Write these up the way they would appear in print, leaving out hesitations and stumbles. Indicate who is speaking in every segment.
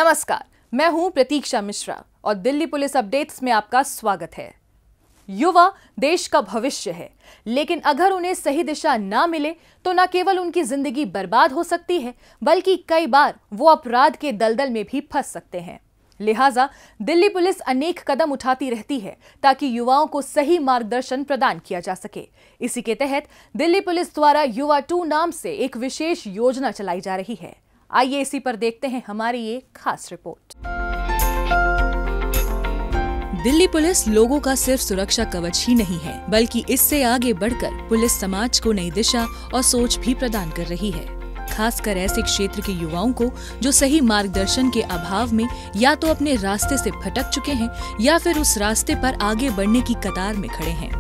Speaker 1: नमस्कार, मैं हूं प्रतीक्षा मिश्रा और दिल्ली पुलिस अपडेट्स में आपका स्वागत है। युवा देश का भविष्य है, लेकिन अगर उन्हें सही दिशा ना मिले तो न केवल उनकी जिंदगी बर्बाद हो सकती है, बल्कि कई बार वो अपराध के दलदल में भी फंस सकते हैं। लिहाजा दिल्ली पुलिस अनेक कदम उठाती रहती है ताकि युवाओं को सही मार्गदर्शन प्रदान किया जा सके। इसी के तहत दिल्ली पुलिस द्वारा युवा 2 नाम से एक विशेष योजना चलाई जा रही है। आइए इसी पर देखते हैं हमारी ये खास रिपोर्ट। दिल्ली पुलिस लोगों का सिर्फ सुरक्षा कवच ही नहीं है, बल्कि इससे आगे बढ़कर पुलिस समाज को नई दिशा और सोच भी प्रदान कर रही है, खासकर ऐसे क्षेत्र के युवाओं को जो सही मार्गदर्शन के अभाव में या तो अपने रास्ते से भटक चुके हैं या फिर उस रास्ते पर आगे बढ़ने की कतार में खड़े हैं।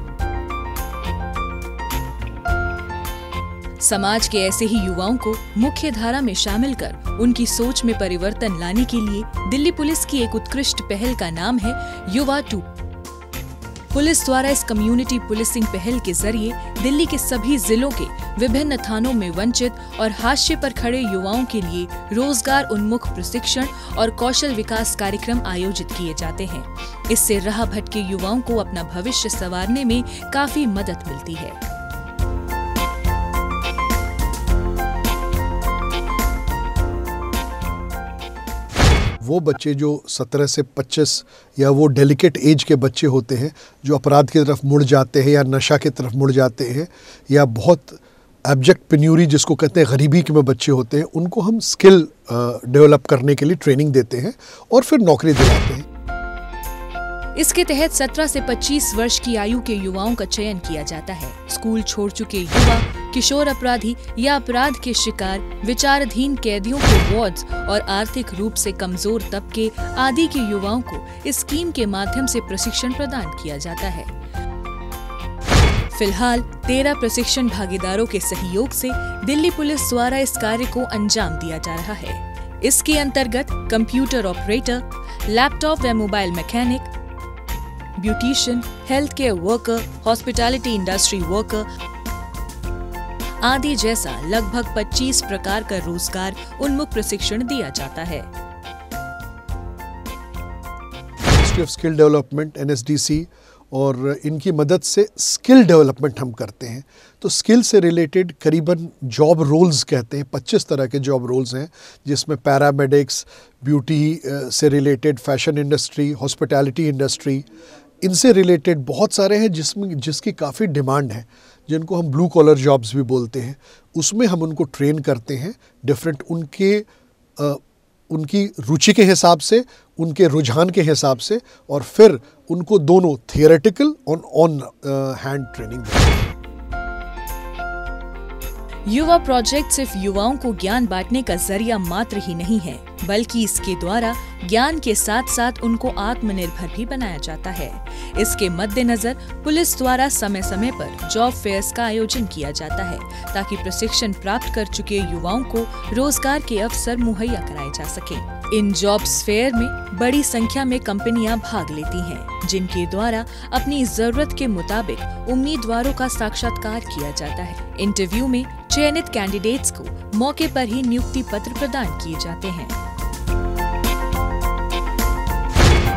Speaker 1: समाज के ऐसे ही युवाओं को मुख्य धारा में शामिल कर उनकी सोच में परिवर्तन लाने के लिए दिल्ली पुलिस की एक उत्कृष्ट पहल का नाम है युवा 2। पुलिस द्वारा इस कम्युनिटी पुलिसिंग पहल के जरिए दिल्ली के सभी जिलों के विभिन्न थानों में वंचित और हाशिए पर खड़े युवाओं के लिए रोजगार उन्मुख प्रशिक्षण और कौशल विकास कार्यक्रम आयोजित किए जाते हैं। इससे राह भटके युवाओं को अपना भविष्य संवारने में काफी मदद मिलती है।
Speaker 2: वो बच्चे जो 17 से 25 या वो डेलिकेट एज के बच्चे होते हैं जो अपराध की तरफ मुड़ जाते हैं या नशा की तरफ मुड़ जाते हैं या बहुत एब्जेक्ट पेन्यूरी जिसको कहते हैं गरीबी के में बच्चे होते हैं, उनको हम स्किल डेवलप करने के लिए ट्रेनिंग देते हैं और फिर नौकरी दिलाते हैं।
Speaker 1: इसके तहत 17 से 25 वर्ष की आयु के युवाओं का चयन किया जाता है। स्कूल छोड़ चुके युवा, किशोर अपराधी या अपराध के शिकार, विचाराधीन कैदियों के वार्ड्स और आर्थिक रूप से कमजोर तबके आदि के युवाओं को इस स्कीम के माध्यम से प्रशिक्षण प्रदान किया जाता है। फिलहाल 13 प्रशिक्षण भागीदारों के सहयोग से दिल्ली पुलिस द्वारा इस कार्य को अंजाम दिया जा रहा है। इसके अंतर्गत कंप्यूटर ऑपरेटर, लैपटॉप व mobile mechanic, beautician, health care worker, hospitality industry worker आदि जैसा लगभग 25 प्रकार का रोजगार उन्मुख प्रशिक्षण दिया जाता है।
Speaker 2: Ministry of skill development NSDC और इनकी मदद से स्किल डेवलपमेंट हम करते हैं। तो स्किल से रिलेटेड करीबन जॉब रोल्स कहते हैं 25 तरह के जॉब रोल्स हैं, जिसमें पैरामेडिक्स, ब्यूटी से related, fashion industry, hospitality industry, इनसे रिलेटेड बहुत सारे हैं जिसकी काफ़ी डिमांड है, जिनको हम ब्लू कॉलर जॉब्स भी बोलते हैं। उसमें हम उनको ट्रेन करते हैं डिफरेंट उनकी रुचि के हिसाब से, उनके रुझान के हिसाब से, और फिर उनको दोनों थियोरेटिकल और ऑन हैंड ट्रेनिंग देते हैं।
Speaker 1: युवा प्रोजेक्ट सिर्फ युवाओं को ज्ञान बांटने का जरिया मात्र ही नहीं है, बल्कि इसके द्वारा ज्ञान के साथ साथ उनको आत्मनिर्भर भी बनाया जाता है। इसके मद्देनजर पुलिस द्वारा समय समय पर जॉब फेयर्स का आयोजन किया जाता है ताकि प्रशिक्षण प्राप्त कर चुके युवाओं को रोजगार के अवसर मुहैया कराए जा सके। इन जॉब्स फेयर में बड़ी संख्या में कंपनियां भाग लेती हैं, जिनके द्वारा अपनी जरूरत के मुताबिक उम्मीदवारों का साक्षात्कार किया जाता है। इंटरव्यू में चयनित कैंडिडेट्स को मौके पर ही नियुक्ति पत्र प्रदान किए जाते हैं।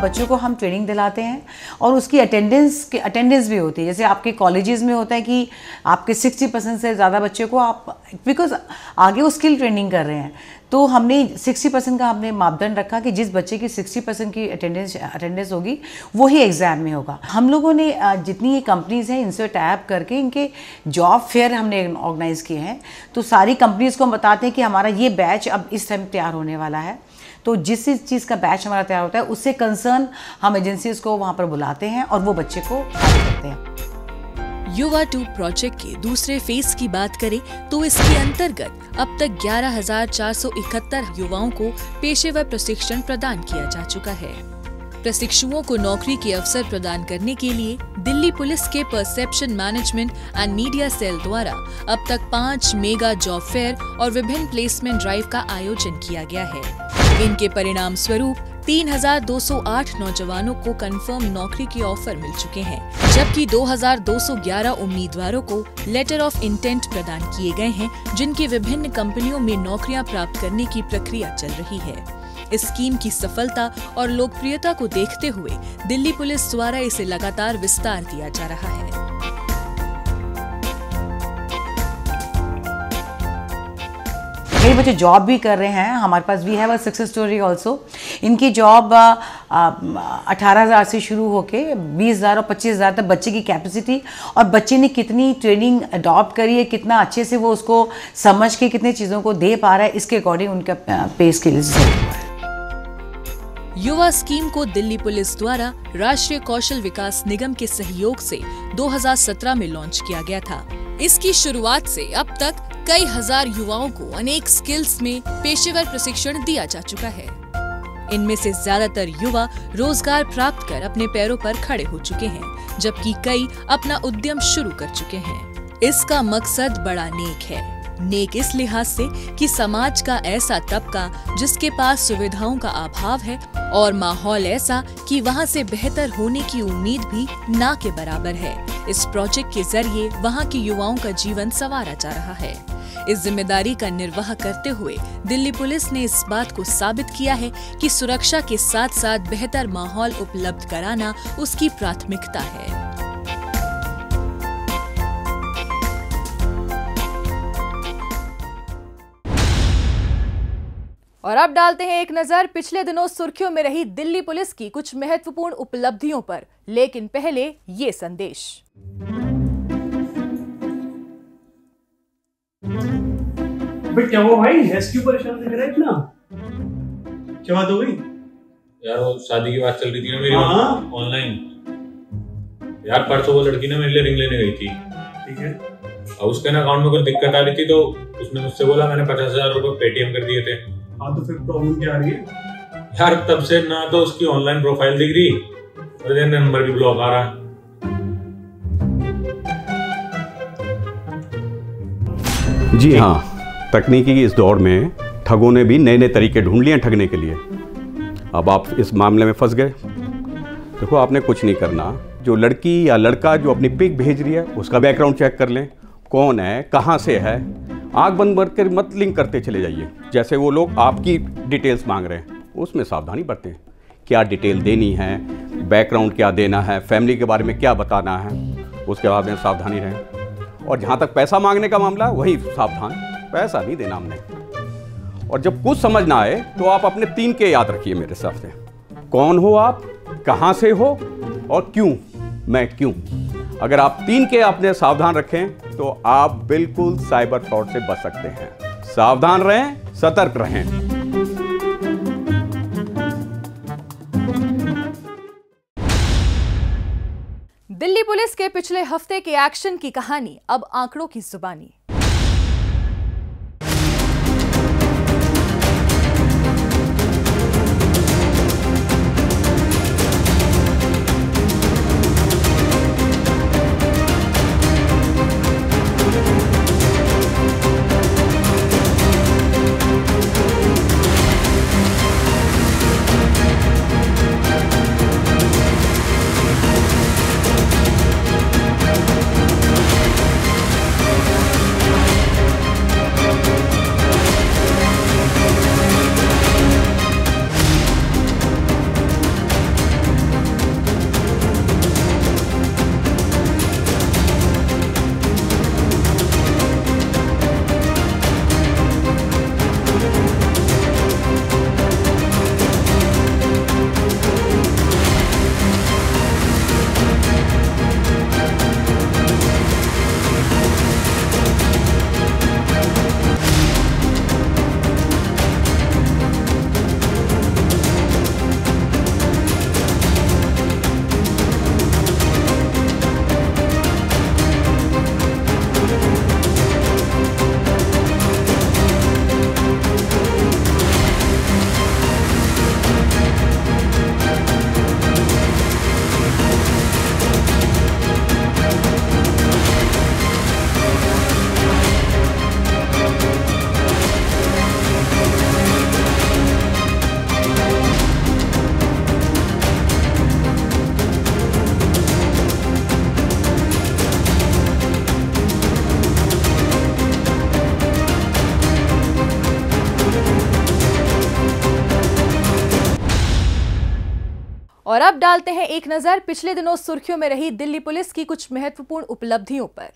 Speaker 3: बच्चों को हम ट्रेनिंग दिलाते हैं और उसकी अटेंडेंस भी होती है। जैसे आपके कॉलेजेस में होता है कि आपके 60% से ज़्यादा बच्चे को आप बिकॉज आगे वो स्किल ट्रेनिंग कर रहे हैं, तो हमने 60% का हमने मापदंड रखा कि जिस बच्चे की 60% की अटेंडेंस होगी वो ही एग्ज़ाम में होगा। हम लोगों ने जितनी ये कंपनीज़ हैं इनसे टैप करके इनके जॉब फेयर हमने ऑर्गेनाइज़ किए हैं। तो सारी कंपनीज़ को हम बताते हैं कि हमारा ये बैच अब इस टाइम तैयार होने वाला है, तो जिस चीज़ का बैच हमारा तैयार होता है उससे कंसर्न हम एजेंसीज को वहाँ पर बुलाते हैं और वो बच्चे को करते हैं।
Speaker 1: युवा 2 प्रोजेक्ट के दूसरे फेज की बात करें तो इसके अंतर्गत अब तक 11,471 युवाओं को पेशेवर प्रशिक्षण प्रदान किया जा चुका है। प्रशिक्षुओं को नौकरी के अवसर प्रदान करने के लिए दिल्ली पुलिस के perception management and media cell द्वारा अब तक 5 मेगा जॉब फेयर और विभिन्न प्लेसमेंट ड्राइव का आयोजन किया गया है। इनके परिणाम स्वरूप 3,208 नौजवानों को कंफर्म नौकरी के ऑफर मिल चुके हैं, जबकि 2,211 उम्मीदवारों को लेटर ऑफ इंटेंट प्रदान किए गए हैं, जिनकी विभिन्न कंपनियों में नौकरियां प्राप्त करने की प्रक्रिया चल रही है। इस स्कीम की सफलता और लोकप्रियता को देखते हुए दिल्ली पुलिस द्वारा इसे लगातार विस्तार दिया जा रहा है।
Speaker 3: कई बच्चे जॉब भी कर रहे हैं। हमारे पास we have a success story also. इनकी जॉब 18,000 से शुरू होके 20,000 और 25,000 तक बच्चे की कैपेसिटी, और बच्चे ने कितनी ट्रेनिंग अडॉप्ट करी है, कितना अच्छे से वो उसको समझ के कितनी चीज़ों को दे पा रहा है, इसके अकॉर्डिंग उनका पे स्किल्स है।
Speaker 1: युवा स्कीम को दिल्ली पुलिस द्वारा राष्ट्रीय कौशल विकास निगम के सहयोग से 2017 में लॉन्च किया गया था। इसकी शुरुआत से अब तक कई हजार युवाओं को अनेक स्किल्स में पेशेवर प्रशिक्षण दिया जा चुका है। इनमें से ज्यादातर युवा रोजगार प्राप्त कर अपने पैरों पर खड़े हो चुके हैं, जबकि कई अपना उद्यम शुरू कर चुके हैं। इसका मकसद बड़ा नेक है। नेक इस लिहाज से कि समाज का ऐसा तबका जिसके पास सुविधाओं का अभाव है और माहौल ऐसा कि वहां से बेहतर होने की उम्मीद भी ना के बराबर है। इस प्रोजेक्ट के जरिए वहां के युवाओं का जीवन संवारा जा रहा है। इस जिम्मेदारी का निर्वाह करते हुए दिल्ली पुलिस ने इस बात को साबित किया है कि सुरक्षा के साथ साथ बेहतर माहौल उपलब्ध कराना उसकी प्राथमिकता है। और अब डालते हैं एक नजर पिछले दिनों सुर्खियों में रही दिल्ली पुलिस की कुछ महत्वपूर्ण उपलब्धियों पर, लेकिन पहले ये संदेश।
Speaker 4: क्या वो भाई क्यों परेशान दिख रहा है इतना? क्या बात हो गई
Speaker 5: यार? वो शादी की बात चल रही थी ना मेरी ऑनलाइन। यार परसों वो लड़की ना मेरे लिए रिंग लेने गई थी,
Speaker 4: ठीक है,
Speaker 5: और उसके ना अकाउंट में कुछ दिक्कत आ रही थी, तो उसने मुझसे बोला, मैंने 50,000 रुपए पेटीएम कर दिए थे।
Speaker 4: हाँ तो फिर प्रॉब्लम क्या आ रही है?
Speaker 5: यार तब से ना तो उसकी ऑनलाइन प्रोफाइल दिख रही और नंबर भी ब्लॉक आ रहा।
Speaker 6: जी हाँ, तकनीकी की इस दौर में ठगों ने भी नए नए तरीके ढूंढ लिए ठगने के लिए। अब आप इस मामले में फंस गए। देखो, आपने कुछ नहीं करना। जो लड़की या लड़का जो अपनी पिक भेज रही है उसका बैकग्राउंड चेक कर लें, कौन है, कहाँ से है। आंख बंद कर मत लिंक करते चले जाइए। जैसे वो लोग आपकी डिटेल्स मांग रहे हैं उसमें सावधानी बरतें। क्या डिटेल देनी है, बैकग्राउंड क्या देना है, फैमिली के बारे में क्या बताना है, उसके बाद में सावधानी रहें। और जहाँ तक पैसा मांगने का मामला, वही सावधान, पैसा नहीं देना हमने। और जब कुछ समझ ना आए तो आप अपने 3 के याद रखिए मेरे हिसाब से। कौन हो आप, कहाँ से हो और क्यों, मैं क्यों। अगर आप 3 के आपने सावधान रखें तो आप बिल्कुल साइबर फ्रॉड से बच सकते हैं। सावधान रहें, सतर्क रहें।
Speaker 1: दिल्ली पुलिस के पिछले हफ्ते के एक्शन की कहानी अब आंकड़ों की जुबानी। और अब डालते हैं एक नजर पिछले दिनों सुर्खियों में रही दिल्ली पुलिस की कुछ महत्वपूर्ण उपलब्धियों पर।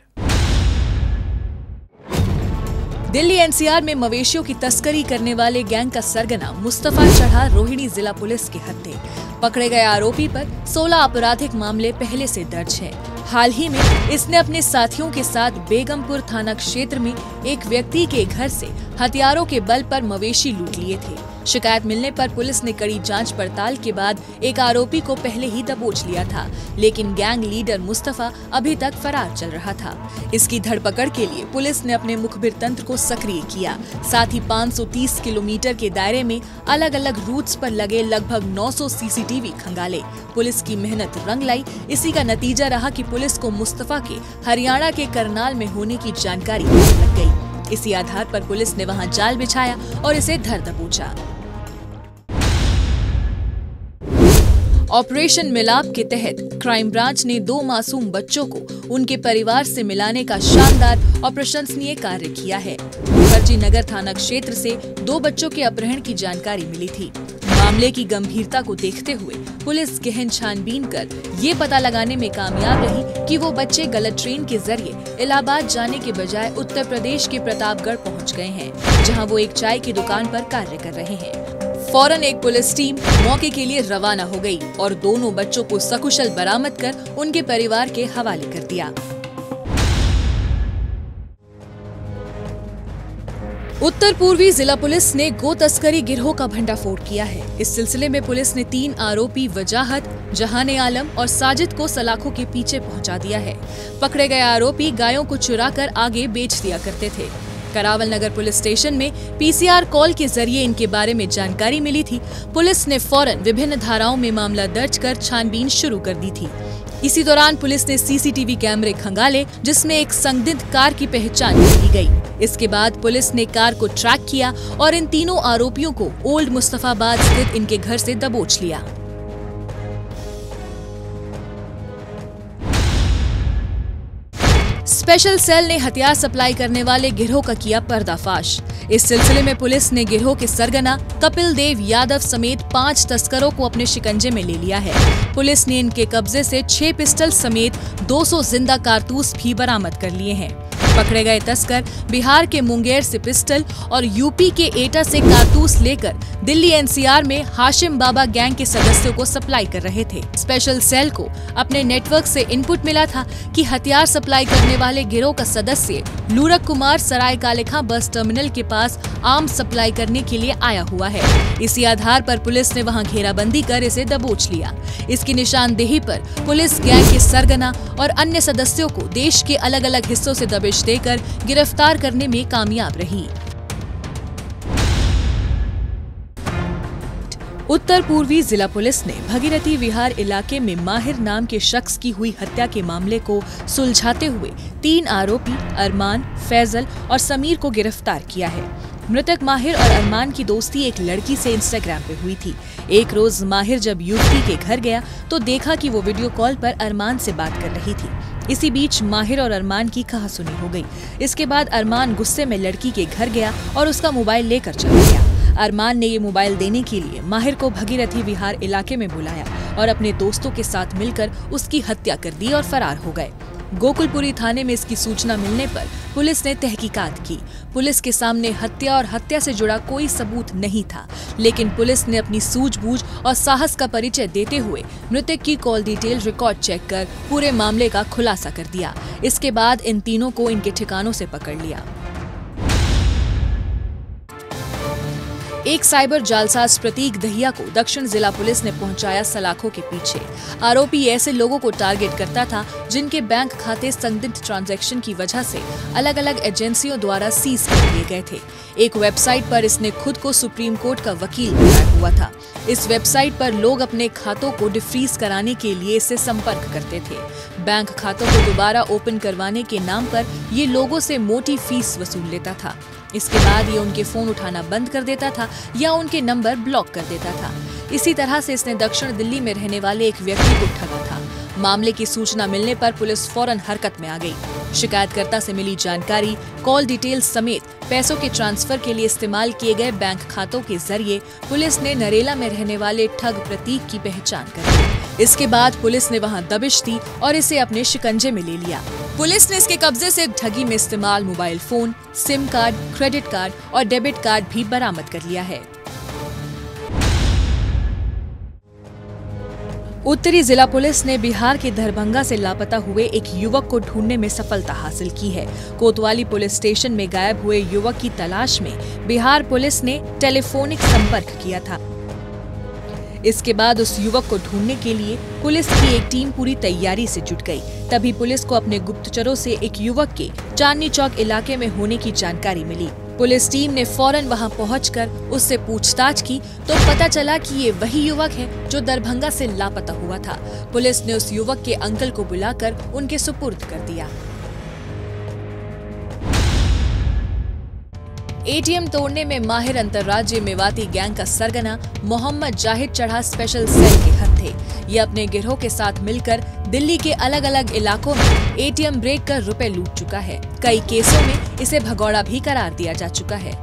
Speaker 1: दिल्ली एनसीआर में मवेशियों की तस्करी करने वाले गैंग का सरगना मुस्तफा चढ़ा रोहिणी जिला पुलिस के हत्थे। पकड़े गए आरोपी पर 16 आपराधिक मामले पहले से दर्ज हैं। हाल ही में इसने अपने साथियों के साथ बेगमपुर थाना क्षेत्र में एक व्यक्ति के घर से हथियारों के बल पर मवेशी लूट लिए थे। शिकायत मिलने पर पुलिस ने कड़ी जांच पड़ताल के बाद एक आरोपी को पहले ही दबोच लिया था, लेकिन गैंग लीडर मुस्तफा अभी तक फरार चल रहा था। इसकी धरपकड़ के लिए पुलिस ने अपने मुखबिर तंत्र को सक्रिय किया, साथ ही 530 किलोमीटर के दायरे में अलग अलग रूट्स पर लगे लगभग 900 सीसीटीवी खंगाले। पुलिस की मेहनत रंग लाई। इसी का नतीजा रहा कि पुलिस को मुस्तफा के हरियाणा के करनाल में होने की जानकारी लग गई। इसी आधार पर पुलिस ने वहां जाल बिछाया और इसे धर दबोचा। ऑपरेशन मिलाप के तहत क्राइम ब्रांच ने 2 मासूम बच्चों को उनके परिवार से मिलाने का शानदार और प्रशंसनीय कार्य किया है। मुखर्जी नगर थाना क्षेत्र से 2 बच्चों के अपहरण की जानकारी मिली थी। मामले की गंभीरता को देखते हुए पुलिस गहन छानबीन कर ये पता लगाने में कामयाब रही कि वो बच्चे गलत ट्रेन के जरिए इलाहाबाद जाने के बजाय उत्तर प्रदेश के प्रतापगढ़ पहुंच गए हैं, जहां वो एक चाय की दुकान पर कार्य कर रहे हैं। फौरन एक पुलिस टीम मौके के लिए रवाना हो गई और दोनों बच्चों को सकुशल बरामद कर उनके परिवार के हवाले कर दिया। उत्तर पूर्वी जिला पुलिस ने गो तस्करी गिरोह का भंडाफोड़ किया है। इस सिलसिले में पुलिस ने 3 आरोपी वजाहत, जहान आलम और साजिद को सलाखों के पीछे पहुंचा दिया है। पकड़े गए आरोपी गायों को चुराकर आगे बेच दिया करते थे। करावल नगर पुलिस स्टेशन में पीसीआर कॉल के जरिए इनके बारे में जानकारी मिली थी। पुलिस ने फौरन विभिन्न धाराओं में मामला दर्ज कर छानबीन शुरू कर दी थी। इसी दौरान पुलिस ने सीसीटीवी कैमरे खंगाले, जिसमें एक संदिग्ध कार की पहचान की गई। इसके बाद पुलिस ने कार को ट्रैक किया और इन तीनों आरोपियों को ओल्ड मुस्तफाबाद स्थित इनके घर से दबोच लिया। स्पेशल सेल ने हथियार सप्लाई करने वाले गिरोह का किया पर्दाफाश। इस सिलसिले में पुलिस ने गिरोह के सरगना कपिल देव यादव समेत 5 तस्करों को अपने शिकंजे में ले लिया है। पुलिस ने इनके कब्जे से 6 पिस्टल समेत 200 जिंदा कारतूस भी बरामद कर लिए हैं। पकड़े गए तस्कर बिहार के मुंगेर से पिस्टल और यूपी के एटा से कारतूस लेकर दिल्ली एनसीआर में हाशिम बाबा गैंग के सदस्यों को सप्लाई कर रहे थे। स्पेशल सेल को अपने नेटवर्क से इनपुट मिला था कि हथियार सप्लाई करने वाले गिरोह का सदस्य लूरक कुमार सराय कालेखां बस टर्मिनल के पास आम सप्लाई करने के लिए आया हुआ है। इसी आधार पर पुलिस ने वहां घेराबंदी कर इसे दबोच लिया। इसकी निशानदेही पर पुलिस गैंग के सरगना और अन्य सदस्यों को देश के अलग अलग हिस्सों से दबिश देकर गिरफ्तार करने में कामयाब रही। उत्तर पूर्वी जिला पुलिस ने भगीरथी विहार इलाके में माहिर नाम के शख्स की हुई हत्या के मामले को सुलझाते हुए 3 आरोपी अरमान, फैजल और समीर को गिरफ्तार किया है। मृतक माहिर और अरमान की दोस्ती एक लड़की से इंस्टाग्राम पे हुई थी। एक रोज माहिर जब युवती के घर गया तो देखा कि वो वीडियो कॉल पर अरमान से बात कर रही थी। इसी बीच माहिर और अरमान की कहासुनी हो गई। इसके बाद अरमान गुस्से में लड़की के घर गया और उसका मोबाइल लेकर चला गया। अरमान ने ये मोबाइल देने के लिए माहिर को भगीरथी विहार इलाके में बुलाया और अपने दोस्तों के साथ मिलकर उसकी हत्या कर दी और फरार हो गए। गोकुलपुरी थाने में इसकी सूचना मिलने पर पुलिस ने तहकीकात की। पुलिस के सामने हत्या और हत्या से जुड़ा कोई सबूत नहीं था, लेकिन पुलिस ने अपनी सूझबूझ और साहस का परिचय देते हुए मृतक की कॉल डिटेल रिकॉर्ड चेक कर पूरे मामले का खुलासा कर दिया। इसके बाद इन तीनों को इनके ठिकानों से पकड़ लिया। एक साइबर जालसाज प्रतीक दहिया को दक्षिण जिला पुलिस ने पहुंचाया सलाखों के पीछे। आरोपी ऐसे लोगों को टारगेट करता था जिनके बैंक खाते संदिग्ध ट्रांजैक्शन की वजह से अलग अलग एजेंसियों द्वारा सीज कर दिए गए थे। एक वेबसाइट पर इसने खुद को सुप्रीम कोर्ट का वकील बनाया हुआ था। इस वेबसाइट पर लोग अपने खातों को डिफ्रीज कराने के लिए इससे संपर्क करते थे। बैंक खातों को दोबारा ओपन करवाने के नाम पर ये लोगों से मोटी फीस वसूल लेता था। इसके बाद ये उनके फोन उठाना बंद कर देता था या उनके नंबर ब्लॉक कर देता था। इसी तरह से इसने दक्षिण दिल्ली में रहने वाले एक व्यक्ति को ठगा था। मामले की सूचना मिलने पर पुलिस फौरन हरकत में आ गई। शिकायतकर्ता से मिली जानकारी, कॉल डिटेल्स समेत पैसों के ट्रांसफर के लिए इस्तेमाल किए गए बैंक खातों के जरिए पुलिस ने नरेला में रहने वाले ठग प्रतीक की पहचान कर ली। इसके बाद पुलिस ने वहां दबिश दी और इसे अपने शिकंजे में ले लिया। पुलिस ने इसके कब्जे से ठगी में इस्तेमाल mobile phone, SIM card, credit card और डेबिट कार्ड भी बरामद कर लिया है। उत्तरी जिला पुलिस ने बिहार के दरभंगा से लापता हुए एक युवक को ढूंढने में सफलता हासिल की है। कोतवाली पुलिस स्टेशन में गायब हुए युवक की तलाश में बिहार पुलिस ने टेलीफोनिक संपर्क किया था। इसके बाद उस युवक को ढूंढने के लिए पुलिस की एक टीम पूरी तैयारी से जुट गई। तभी पुलिस को अपने गुप्तचरों से एक युवक के चांदनी चौक इलाके में होने की जानकारी मिली। पुलिस टीम ने फौरन वहां पहुंचकर उससे पूछताछ की तो पता चला कि ये वही युवक है जो दरभंगा से लापता हुआ था। पुलिस ने उस युवक के अंकल को बुलाकर उनके सुपुर्द कर दिया। एटीएम तोड़ने में माहिर अंतर्राज्यीय मेवाती गैंग का सरगना मोहम्मद जाहिद चढ़ा स्पेशल सेल के हत्थे। ये अपने गिरोह के साथ मिलकर दिल्ली के अलग अलग इलाकों में एटीएम ब्रेक कर रुपए लूट चुका है। कई केसों में इसे भगौड़ा भी करार दिया जा चुका है।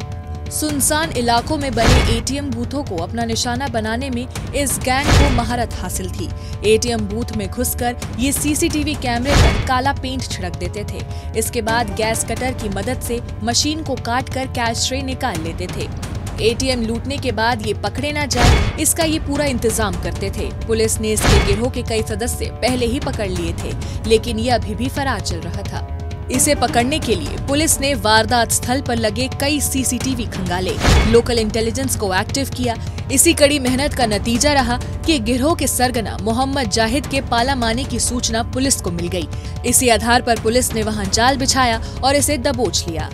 Speaker 1: सुनसान इलाकों में बने एटीएम बूथों को अपना निशाना बनाने में इस गैंग को महारत हासिल थी। एटीएम बूथ में घुसकर ये सीसीटीवी कैमरे पर काला पेंट छिड़क देते थे। इसके बाद गैस कटर की मदद से मशीन को काटकर कैश ट्रे निकाल लेते थे। एटीएम लूटने के बाद ये पकड़े न जाए, इसका ये पूरा इंतजाम करते थे। पुलिस ने इसके गिरोह के कई सदस्य पहले ही पकड़ लिए थे, लेकिन ये अभी भी फरार चल रहा था। इसे पकड़ने के लिए पुलिस ने वारदात स्थल पर लगे कई सीसीटीवी खंगाले, लोकल इंटेलिजेंस को एक्टिव किया। इसी कड़ी मेहनत का नतीजा रहा कि गिरोह के सरगना मोहम्मद जाहिद के पाला मारने की सूचना पुलिस को मिल गई। इसी आधार पर पुलिस ने वहां जाल बिछाया और इसे दबोच लिया।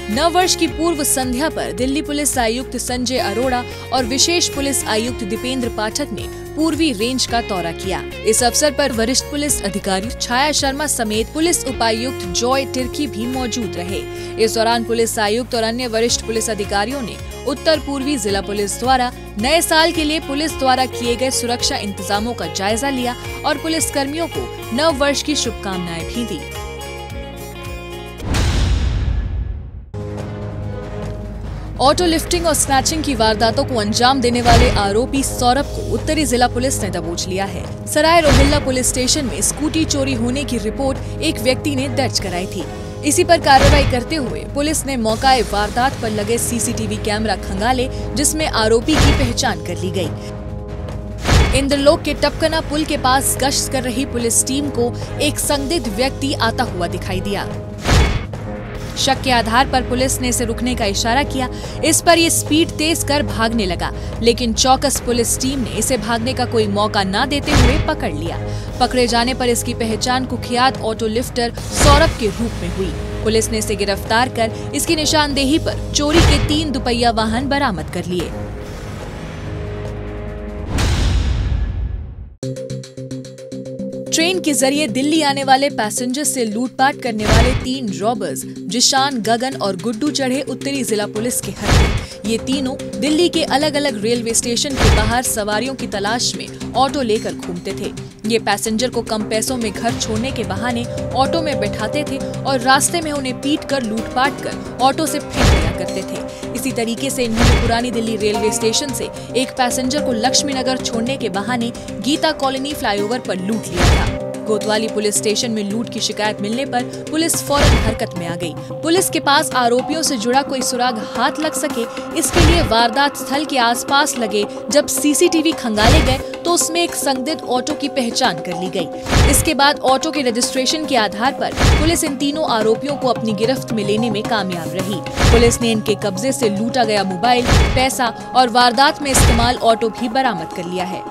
Speaker 1: नववर्ष की पूर्व संध्या पर दिल्ली पुलिस आयुक्त संजय अरोड़ा और विशेष पुलिस आयुक्त दीपेंद्र पाठक ने पूर्वी रेंज का दौरा किया। इस अवसर पर वरिष्ठ पुलिस अधिकारी छाया शर्मा समेत पुलिस उपायुक्त जॉय तिर्की भी मौजूद रहे। इस दौरान पुलिस आयुक्त और अन्य वरिष्ठ पुलिस अधिकारियों ने उत्तर पूर्वी जिला पुलिस द्वारा नए साल के लिए पुलिस द्वारा किए गए सुरक्षा इंतजामों का जायजा लिया और पुलिस कर्मियों को नव वर्ष की शुभकामनाएं भी दी। ऑटो लिफ्टिंग और स्नैचिंग की वारदातों को अंजाम देने वाले आरोपी सौरभ को उत्तरी जिला पुलिस ने दबोच लिया है। सराय रोहिल्ला पुलिस स्टेशन में स्कूटी चोरी होने की रिपोर्ट एक व्यक्ति ने दर्ज कराई थी। इसी पर कार्रवाई करते हुए पुलिस ने मौकाए वारदात पर लगे सीसीटीवी कैमरा खंगाले, जिसमें आरोपी की पहचान कर ली गई। इंद्रलोक के टपकना पुल के पास गश्त कर रही पुलिस टीम को एक संदिग्ध व्यक्ति आता हुआ दिखाई दिया। शक के आधार पर पुलिस ने इसे रुकने का इशारा किया। इस पर ये स्पीड तेज कर भागने लगा, लेकिन चौकस पुलिस टीम ने इसे भागने का कोई मौका न देते हुए पकड़ लिया। पकड़े जाने पर इसकी पहचान कुख्यात ऑटो लिफ्टर सौरभ के रूप में हुई। पुलिस ने इसे गिरफ्तार कर इसकी निशानदेही पर चोरी के 3 दुपहिया वाहन बरामद कर लिए। ट्रेन के जरिए दिल्ली आने वाले पैसेंजर से लूटपाट करने वाले 3 रॉबर्स जिशान, गगन और गुड्डू चढ़े उत्तरी जिला पुलिस के हत्थे। ये तीनों दिल्ली के अलग अलग रेलवे स्टेशन के बाहर सवारियों की तलाश में ऑटो लेकर घूमते थे। ये पैसेंजर को कम पैसों में घर छोड़ने के बहाने ऑटो में बैठाते थे और रास्ते में उन्हें पीटकर लूटपाट कर ऑटो से फेंक दिया करते थे। इसी तरीके से इन्होंने पुरानी दिल्ली रेलवे स्टेशन से एक पैसेंजर को लक्ष्मी नगर छोड़ने के बहाने गीता कॉलोनी फ्लाईओवर पर लूट लिया था। कोतवाली पुलिस स्टेशन में लूट की शिकायत मिलने पर पुलिस फौरन हरकत में आ गई। पुलिस के पास आरोपियों से जुड़ा कोई सुराग हाथ लग सके, इसके लिए वारदात स्थल के आसपास लगे जब सीसीटीवी खंगाले गए तो उसमें एक संदिग्ध ऑटो की पहचान कर ली गई। इसके बाद ऑटो के रजिस्ट्रेशन के आधार पर पुलिस इन तीनों आरोपियों को अपनी गिरफ्त में लेने में कामयाब रही। पुलिस ने इनके कब्जे से लूटा गया मोबाइल, पैसा और वारदात में इस्तेमाल ऑटो भी बरामद कर लिया है।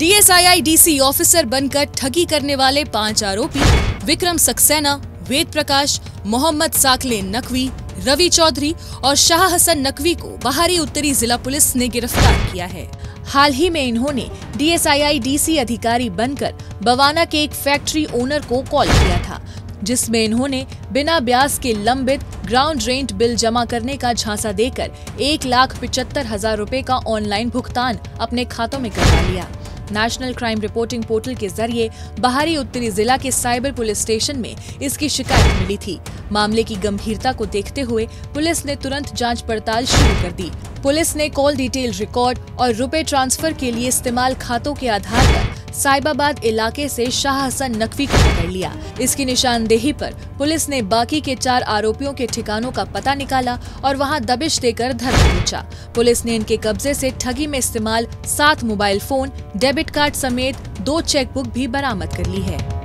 Speaker 1: DSII DC ऑफिसर बनकर ठगी करने वाले 5 आरोपी विक्रम सक्सेना, वेद प्रकाश, मोहम्मद साकले नकवी, रवि चौधरी और शाह हसन नकवी को बाहरी उत्तरी जिला पुलिस ने गिरफ्तार किया है। हाल ही में इन्होंने DSII DC अधिकारी बनकर बवाना के एक फैक्ट्री ओनर को कॉल किया था, जिसमें इन्होंने बिना ब्याज के लंबित ग्राउंड रेंट बिल जमा करने का झांसा देकर 1,75,000 रुपए का ऑनलाइन भुगतान अपने खातों में करवा लिया। नेशनल क्राइम रिपोर्टिंग पोर्टल के जरिए बाहरी उत्तरी जिला के साइबर पुलिस स्टेशन में इसकी शिकायत मिली थी। मामले की गंभीरता को देखते हुए पुलिस ने तुरंत जांच पड़ताल शुरू कर दी। पुलिस ने कॉल डिटेल रिकॉर्ड और रुपए ट्रांसफर के लिए इस्तेमाल खातों के आधार पर साहिबाबाद इलाके से शाह हसन नकवी को पकड़ लिया। इसकी निशानदेही पर पुलिस ने बाकी के 4 आरोपियों के ठिकानों का पता निकाला और वहां दबिश देकर धर दबोचा। पुलिस ने इनके कब्जे से ठगी में इस्तेमाल 7 मोबाइल फोन, डेबिट कार्ड समेत 2 चेकबुक भी बरामद कर ली है।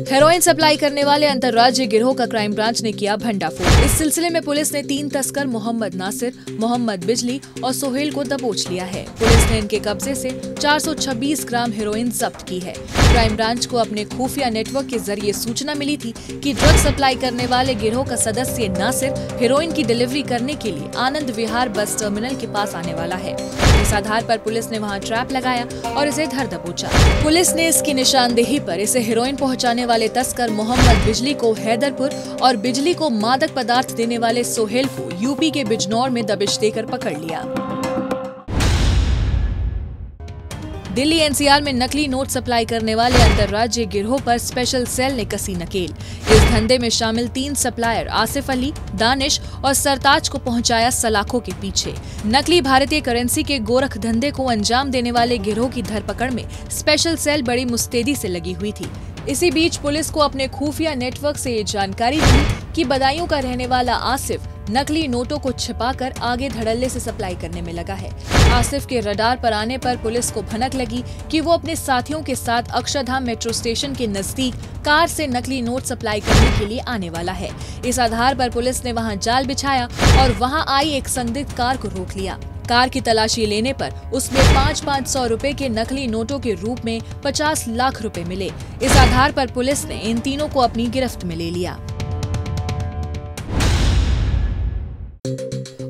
Speaker 1: हेरोइन सप्लाई करने वाले अंतर्राज्यीय गिरोह का क्राइम ब्रांच ने किया भंडाफोड़। इस सिलसिले में पुलिस ने 3 तस्कर मोहम्मद नासिर, मोहम्मद बिजली और सोहेल को दबोच लिया है। पुलिस ने इनके कब्जे से 426 ग्राम हेरोइन जब्त की है। क्राइम ब्रांच को अपने खुफिया नेटवर्क के जरिए सूचना मिली थी कि ड्रग सप्लाई करने वाले गिरोह का सदस्य नासिर हेरोइन की डिलीवरी करने के लिए आनंद विहार बस टर्मिनल के पास आने वाला है। इस आधार पर पुलिस ने वहां ट्रैप लगाया और इसे धर दबोचा। पुलिस ने इसकी निशानदेही पर इसे हेरोइन पहुंचाने वाले तस्कर मोहम्मद बिजली को हैदरपुर और बिजली को मादक पदार्थ देने वाले सोहेल को यूपी के बिजनौर में दबिश देकर पकड़ लिया। दिल्ली एनसीआर में नकली नोट सप्लाई करने वाले अंतर्राज्यीय गिरोह पर स्पेशल सेल ने कसी नकेल। इस धंधे में शामिल 3 सप्लायर आसिफ अली, दानिश और सरताज को पहुंचाया सलाखों के पीछे। नकली भारतीय करेंसी के गोरख धंधे को अंजाम देने वाले गिरोह की धरपकड़ में स्पेशल सेल बड़ी मुस्तैदी से लगी हुई थी। इसी बीच पुलिस को अपने खुफिया नेटवर्क से ये जानकारी थी कि बदायूं का रहने वाला आसिफ नकली नोटों को छिपाकर आगे धड़ल्ले से सप्लाई करने में लगा है। आसिफ के रडार पर आने पर पुलिस को भनक लगी कि वो अपने साथियों के साथ अक्षरधाम मेट्रो स्टेशन के नजदीक कार से नकली नोट सप्लाई करने के लिए आने वाला है। इस आधार पर पुलिस ने वहां जाल बिछाया और वहां आई एक संदिग्ध कार को रोक लिया। कार की तलाशी लेने पर उसमें 500 रुपए के नकली नोटों के रूप में 50 लाख रुपए मिले। इस आधार पर पुलिस ने इन तीनों को अपनी गिरफ्त में ले लिया।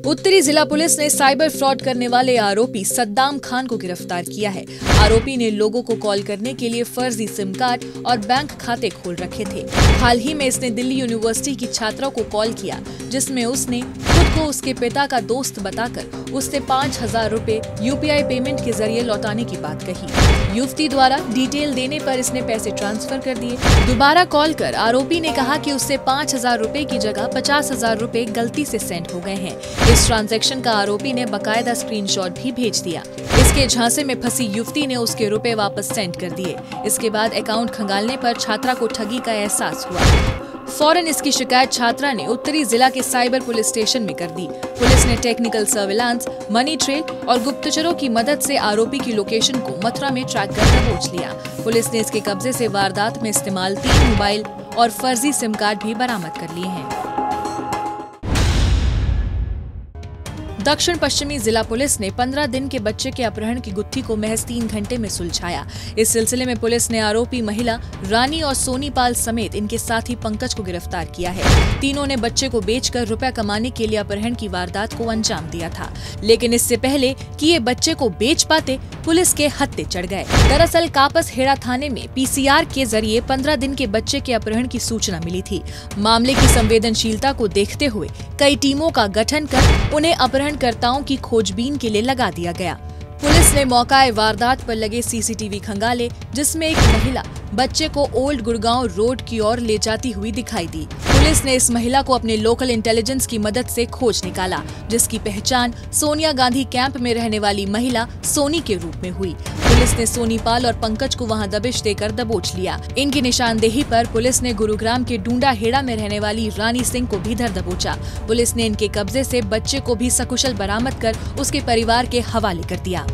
Speaker 1: उत्तरी जिला पुलिस ने साइबर फ्रॉड करने वाले आरोपी सद्दाम खान को गिरफ्तार किया है। आरोपी ने लोगों को कॉल करने के लिए फर्जी सिम कार्ड और बैंक खाते खोल रखे थे। हाल ही में इसने दिल्ली यूनिवर्सिटी की छात्रा को कॉल किया, जिसमें उसने खुद को उसके पिता का दोस्त बताकर उससे 5000 रुपए यूपीआई पेमेंट के जरिए लौटाने की बात कही। युवती द्वारा डिटेल देने पर इसने पैसे ट्रांसफर कर दिए। दोबारा कॉल कर आरोपी ने कहा कि उससे 5000 रुपए की जगह 50,000 रुपए गलती से सेंड हो गए हैं। इस ट्रांजैक्शन का आरोपी ने बकायदा स्क्रीनशॉट भी भेज दिया। इसके झांसे में फंसी युवती ने उसके रुपए वापस सेंड कर दिए। इसके बाद अकाउंट खंगालने पर छात्रा को ठगी का एहसास हुआ। फौरन इसकी शिकायत छात्रा ने उत्तरी जिला के साइबर पुलिस स्टेशन में कर दी। पुलिस ने टेक्निकल सर्विलांस, मनी ट्रेल और गुप्तचरों की मदद से आरोपी की लोकेशन को मथुरा में ट्रैक कर दबोच लिया। पुलिस ने इसके कब्जे से वारदात में इस्तेमाल 3 मोबाइल और फर्जी सिम कार्ड भी बरामद कर लिए हैं। दक्षिण पश्चिमी जिला पुलिस ने 15 दिन के बच्चे के अपहरण की गुत्थी को महज 3 घंटे में सुलझाया। इस सिलसिले में पुलिस ने आरोपी महिला रानी और सोनी पाल समेत इनके साथी पंकज को गिरफ्तार किया है। तीनों ने बच्चे को बेचकर रुपया कमाने के लिए अपहरण की वारदात को अंजाम दिया था, लेकिन इससे पहले कि ये बच्चे को बेच पाते पुलिस के हत्थे चढ़ गए। दरअसल कापस हेड़ा थाने में पीसीआर के जरिए 15 दिन के बच्चे के अपहरण की सूचना मिली थी। मामले की संवेदनशीलता को देखते हुए कई टीमों का गठन कर उन्हें अपहरणकर्ताओं की खोजबीन के लिए लगा दिया गया। पुलिस ने मौकाए वारदात पर लगे सीसीटीवी खंगाले, जिसमें एक महिला बच्चे को ओल्ड गुड़गांव रोड की ओर ले जाती हुई दिखाई दी। पुलिस ने इस महिला को अपने लोकल इंटेलिजेंस की मदद से खोज निकाला, जिसकी पहचान सोनिया गांधी कैंप में रहने वाली महिला सोनी के रूप में हुई। पुलिस ने सोनी पाल और पंकज को वहां दबिश देकर दबोच लिया। इनकी निशानदेही पर पुलिस ने गुरुग्राम के डूंडा हेड़ा में रहने वाली रानी सिंह को भी धर दबोचा। पुलिस ने इनके कब्जे से बच्चे को भी सकुशल बरामद कर उसके परिवार के हवाले कर दिया।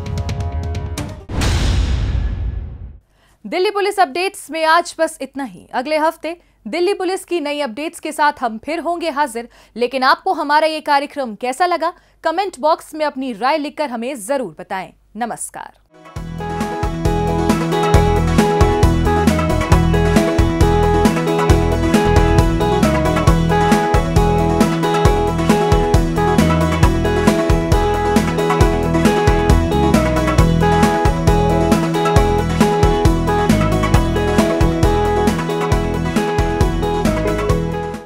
Speaker 1: दिल्ली पुलिस अपडेट्स में आज बस इतना ही। अगले हफ्ते दिल्ली पुलिस की नई अपडेट्स के साथ हम फिर होंगे हाजिर। लेकिन आपको हमारा ये कार्यक्रम कैसा लगा, कमेंट बॉक्स में अपनी राय लिखकर हमें जरूर बताएं। नमस्कार।